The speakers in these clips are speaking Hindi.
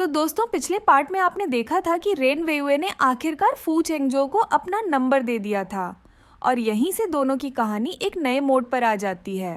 दोस्तों, पिछले पार्ट में आपने देखा था कि रेन वेइवे ने आखिरकार फू चेंगजो को अपना नंबर दे दिया था और यहीं से दोनों की कहानी एक नए मोड़ पर आ जाती है।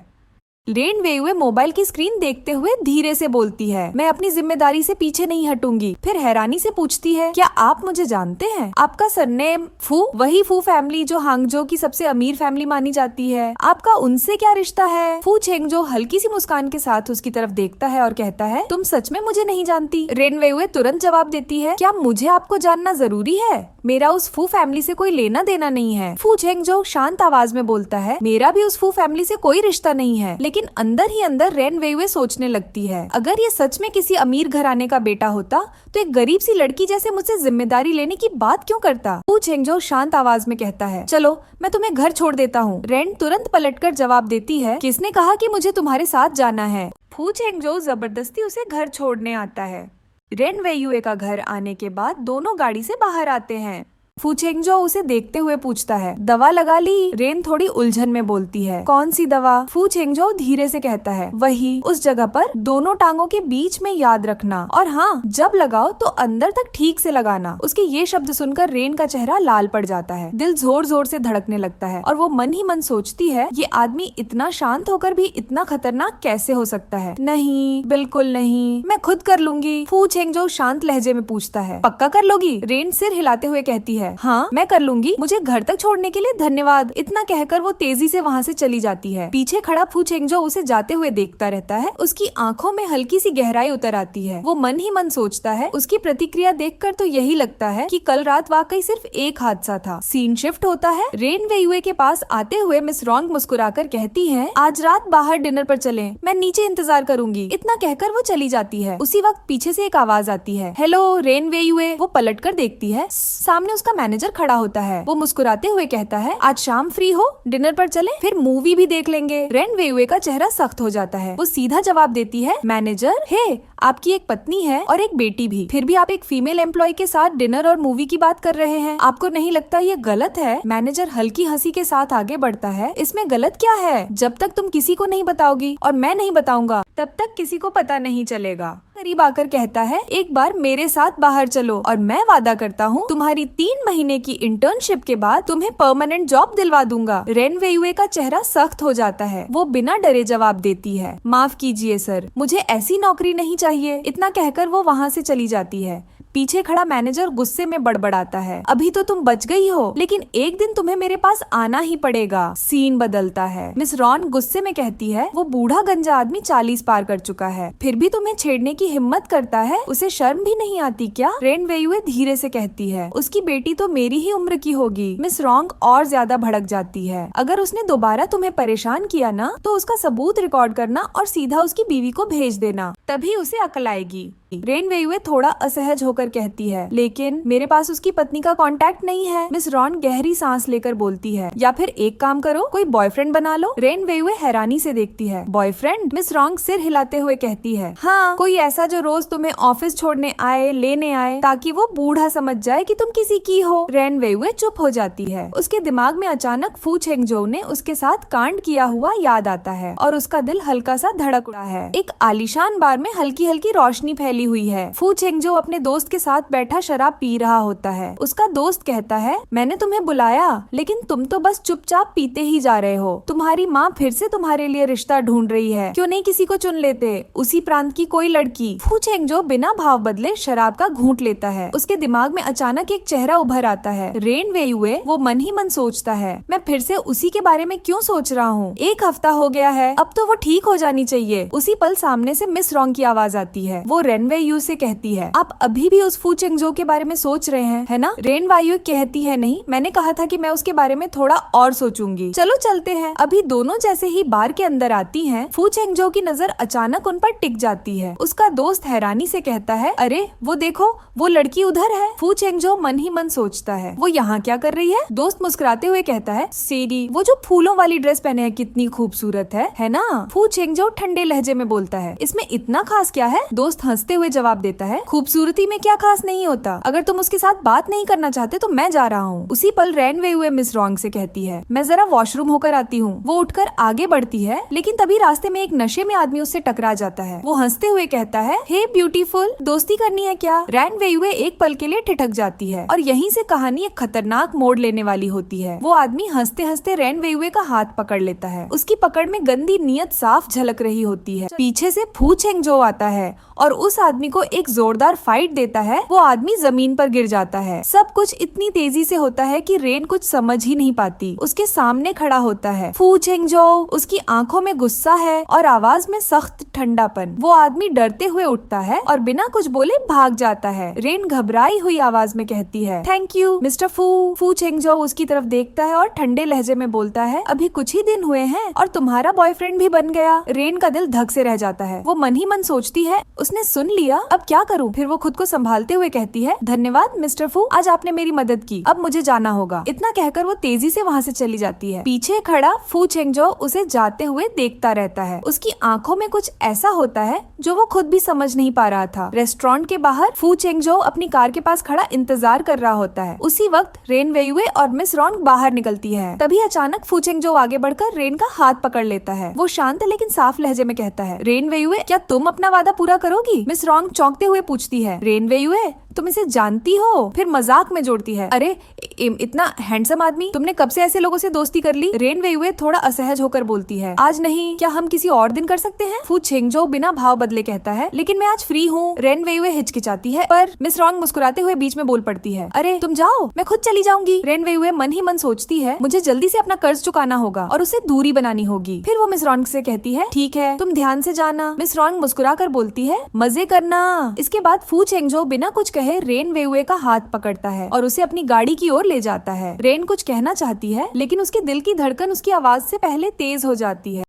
रेन वेइवे मोबाइल की स्क्रीन देखते हुए धीरे से बोलती है, मैं अपनी जिम्मेदारी से पीछे नहीं हटूंगी। फिर हैरानी से पूछती है, क्या आप मुझे जानते हैं? आपका सरनेम फू, वही फू फैमिली जो हांगजो की सबसे अमीर फैमिली मानी जाती है, आपका उनसे क्या रिश्ता है? फू चेंगजो हल्की सी मुस्कान के साथ उसकी तरफ देखता है और कहता है, तुम सच में मुझे नहीं जानती? रेन वेइवे तुरंत जवाब देती है, क्या मुझे आपको जानना जरूरी है? मेरा उस फू फैमिली से कोई लेना देना नहीं है। फू चेंगजो शांत आवाज में बोलता है, मेरा भी उस फू फैमिली से कोई रिश्ता नहीं है। लेकिन अंदर ही अंदर रेन वेइवे सोचने लगती है, अगर ये सच में किसी अमीर घराने का बेटा होता तो एक गरीब सी लड़की जैसे मुझसे जिम्मेदारी लेने की बात क्यों करता? फू चेंगजो शांत आवाज में कहता है, चलो मैं तुम्हें घर छोड़ देता हूँ। रेन तुरंत पलटकर जवाब देती है, किसने कहा कि मुझे तुम्हारे साथ जाना है? फू चेंगजो जबरदस्ती उसे घर छोड़ने आता है। रेन वेइवे का घर आने के बाद दोनों गाड़ी से बाहर आते हैं। फू चेंगजो उसे देखते हुए पूछता है, दवा लगा ली? रेन थोड़ी उलझन में बोलती है, कौन सी दवा? फू चेंगजो धीरे से कहता है, वही, उस जगह पर दोनों टांगों के बीच में, याद रखना। और हाँ, जब लगाओ तो अंदर तक ठीक से लगाना। उसके ये शब्द सुनकर रेन का चेहरा लाल पड़ जाता है, दिल जोर जोर से धड़कने लगता है और वो मन ही मन सोचती है, ये आदमी इतना शांत होकर भी इतना खतरनाक कैसे हो सकता है? नहीं, बिल्कुल नहीं, मैं खुद कर लूंगी। फू चेंगजो शांत लहजे में पूछता है, पक्का कर लोगी? रेन सिर हिलाते हुए कहती है, हाँ मैं कर लूंगी, मुझे घर तक छोड़ने के लिए धन्यवाद। इतना कहकर वो तेजी से वहाँ से चली जाती है। पीछे खड़ा फू चेंगजो उसे जाते हुए देखता रहता है। उसकी आंखों में हल्की सी गहराई उतर आती है। वो मन ही मन सोचता है, उसकी प्रतिक्रिया देखकर तो यही लगता है कि कल रात वाकई सिर्फ एक हादसा था। सीन शिफ्ट होता है। रेन वेइवे के पास आते हुए मिस रॉन्ग मुस्कुराकर कहती है, आज रात बाहर डिनर पर चलें, मैं नीचे इंतजार करूंगी। इतना कहकर वो चली जाती है। उसी वक्त पीछे से एक आवाज आती है, हेलो रेन वेइवे। वो पलटकर देखती है, सामने उसका मैनेजर खड़ा होता है। वो मुस्कुराते हुए कहता है, आज शाम फ्री हो, डिनर पर चलें, फिर मूवी भी देख लेंगे। रेन वेइवे का चेहरा सख्त हो जाता है। वो सीधा जवाब देती है, मैनेजर, हे, आपकी एक पत्नी है और एक बेटी भी, फिर भी आप एक फीमेल एम्प्लॉय के साथ डिनर और मूवी की बात कर रहे हैं, आपको नहीं लगता ये गलत है? मैनेजर हल्की हंसी के साथ आगे बढ़ता है, इसमें गलत क्या है? जब तक तुम किसी को नहीं बताओगी और मैं नहीं बताऊंगा तब तक किसी को पता नहीं चलेगा। करीब आकर कहता है, एक बार मेरे साथ बाहर चलो और मैं वादा करता हूँ तुम्हारी 3 महीने की इंटर्नशिप के बाद तुम्हें परमानेंट जॉब दिलवा दूंगा। रेन वेइवे का चेहरा सख्त हो जाता है। वो बिना डरे जवाब देती है, माफ कीजिए सर, मुझे ऐसी नौकरी नहीं चाहिए। इतना कहकर वो वहाँ से चली जाती है। पीछे खड़ा मैनेजर गुस्से में बड़बड़ाता है, अभी तो तुम बच गई हो, लेकिन एक दिन तुम्हें मेरे पास आना ही पड़ेगा। सीन बदलता है। मिस रॉन गुस्से में कहती है, वो बूढ़ा गंजा आदमी 40 पार कर चुका है, फिर भी तुम्हें छेड़ने की हिम्मत करता है, उसे शर्म भी नहीं आती क्या? रेन वेइवे धीरे से कहती है, उसकी बेटी तो मेरी ही उम्र की होगी। मिस रॉन्ग और ज्यादा भड़क जाती है, अगर उसने दोबारा तुम्हें परेशान किया ना तो उसका सबूत रिकॉर्ड करना और सीधा उसकी बीवी को भेज देना, तभी उसे अकल आएगी। रेन वेइवे थोड़ा असहज होकर कहती है, लेकिन मेरे पास उसकी पत्नी का कांटेक्ट नहीं है। मिस रॉन गहरी सांस लेकर बोलती है, या फिर एक काम करो, कोई बॉयफ्रेंड बना लो। रेन वेइवे हैरानी से देखती है, बॉयफ्रेंड? मिस रॉन्ग सिर हिलाते हुए कहती है, हाँ, कोई ऐसा जो रोज तुम्हें ऑफिस छोड़ने आए, लेने आए, ताकि वो बूढ़ा समझ जाए कि तुम किसी की हो। रेन वेइवे चुप हो जाती है। उसके दिमाग में अचानक फू चेंगजो ने उसके साथ कांड किया हुआ याद आता है और उसका दिल हल्का सा धड़क उड़ा है। एक आलीशान बार में हल्की हल्की रोशनी फैली हुई है। फू चेंगजो अपने दोस्त के साथ बैठा शराब पी रहा होता है। उसका दोस्त कहता है, मैंने तुम्हें बुलाया लेकिन तुम तो बस चुपचाप पीते ही जा रहे हो। तुम्हारी माँ फिर से तुम्हारे लिए रिश्ता ढूंढ रही है, क्यों नहीं किसी को चुन लेते, उसी प्रांत की कोई लड़की। फू चेंगजो बिना भाव बदले शराब का घूंट लेता है। उसके दिमाग में अचानक एक चेहरा उभर आता है, रेन वेइवे। वो मन ही मन सोचता है, मैं फिर से उसी के बारे में क्यों सोच रहा हूँ? 1 हफ्ता हो गया है, अब तो वो ठीक हो जानी चाहिए। उसी पल सामने से मिस रॉन्ग की आवाज आती है। वो रेन वेइवे से कहती है, आप अभी भी उस फू चेंगजो के बारे में सोच रहे हैं, है ना? रेन वेइवे कहती है, नहीं, मैंने कहा था कि मैं उसके बारे में थोड़ा और सोचूंगी। चलो चलते हैं। अभी दोनों जैसे ही बार के अंदर आती हैं, फू चेंगजो की नजर अचानक उन पर टिक जाती है। उसका दोस्त हैरानी से कहता है, अरे वो देखो, वो लड़की उधर है। फू चेंगजो मन ही मन सोचता है, वो यहाँ क्या कर रही है? दोस्त मुस्कुराते हुए कहता है, सेरी, वो जो फूलों वाली ड्रेस पहने है कितनी खूबसूरत है ना? फू चेंगजो ठंडे लहजे में बोलता है, इसमें इतना खास क्या है? दोस्त हंसते हुए जवाब देता है, खूबसूरती में क्या खास नहीं होता, अगर तुम उसके साथ बात नहीं करना चाहते तो मैं जा रहा हूँ। उसी पल रेन वेइवे मिस रॉन्ग से कहती है, मैं जरा वॉशरूम होकर आती हूँ। वो उठकर आगे बढ़ती है, लेकिन तभी रास्ते में एक नशे में आदमी उससे टकरा जाता है। वो हंसते हुए कहता है, हे ब्यूटीफुल, दोस्ती करनी है क्या? रेन वेइवे एक पल के लिए ठिठक जाती है और यहीं से कहानी एक खतरनाक मोड़ लेने वाली होती है। वो आदमी हंसते हंसते रेन वेइवे का हाथ पकड़ लेता है। उसकी पकड़ में गंदी नीयत साफ झलक रही होती है। पीछे से फू चेंगजो आता है और उस आदमी को एक जोरदार फाइट देता है। वो आदमी जमीन पर गिर जाता है। सब कुछ इतनी तेजी से होता है कि रेन कुछ समझ ही नहीं पाती। उसके सामने खड़ा होता है फू चेंगजो। उसकी आंखों में गुस्सा है और आवाज में सख्त ठंडापन। वो आदमी डरते हुए उठता है और बिना कुछ बोले भाग जाता है। रेन घबराई हुई आवाज में कहती है, थैंक यू मिस्टर फू। फू चेंगजो उसकी तरफ देखता है और ठंडे लहजे में बोलता है, अभी कुछ ही दिन हुए हैं और तुम्हारा बॉयफ्रेंड भी बन गया। रेन का दिल धक से रह जाता है। वो मन ही मन सोचती है, उसने सुन लिया, अब क्या करूं? फिर वो खुद को संभालते हुए कहती है, धन्यवाद मिस्टर फू, आज आपने मेरी मदद की, अब मुझे जाना होगा। इतना कहकर वो तेजी से वहाँ से चली जाती है। पीछे खड़ा फू चेंगजो उसे जाते हुए देखता रहता है। उसकी आंखों में कुछ ऐसा होता है जो वो खुद भी समझ नहीं पा रहा था। रेस्टोरेंट के बाहर फू चेंगजो अपनी कार के पास खड़ा इंतजार कर रहा होता है। उसी वक्त रेन वेइवे और मिस रॉन्ग बाहर निकलती है। तभी अचानक फू चेंगजो आगे बढ़कर रेन का हाथ पकड़ लेता है। वो शांत लेकिन साफ लहजे में कहता है, रेन वेइवे, क्या तुम अपना वादा पूरा करोगी? मिस रॉन्ग चौंकते हुए पूछती है, रेन वेइवे, तुम इसे जानती हो? फिर मजाक में जोड़ती है, अरे इतना हैंडसम आदमी, तुमने कब से ऐसे लोगों से दोस्ती कर ली? रेन वेइवे थोड़ा असहज होकर बोलती है, आज नहीं, क्या हम किसी और दिन कर सकते हैं? फू चेंगजो बिना भाव बदले कहता है, लेकिन मैं आज फ्री हूँ। रेन वेइवे हिचकिचाती है, पर मिस रॉन्ग मुस्कुराते हुए बीच में बोल पड़ती है, अरे तुम जाओ, मैं खुद चली जाऊंगी। रेन वेइवे मन ही मन सोचती है, मुझे जल्दी से अपना कर्ज चुकाना होगा और उसे दूरी बनानी होगी। फिर वो मिस रॉन्ग से कहती है, ठीक है, तुम ध्यान से जाना। मिस रॉन्ग मुस्कुरा कर बोलती है, मजे करना। इसके बाद फू चेंगजो बिना कुछ कहे रेन वेइवे का हाथ पकड़ता है और उसे अपनी गाड़ी की ओर ले जाता है। रेन कुछ कहना चाहती है, लेकिन उसके दिल की धड़कन उसकी आवाज से पहले तेज हो जाती है।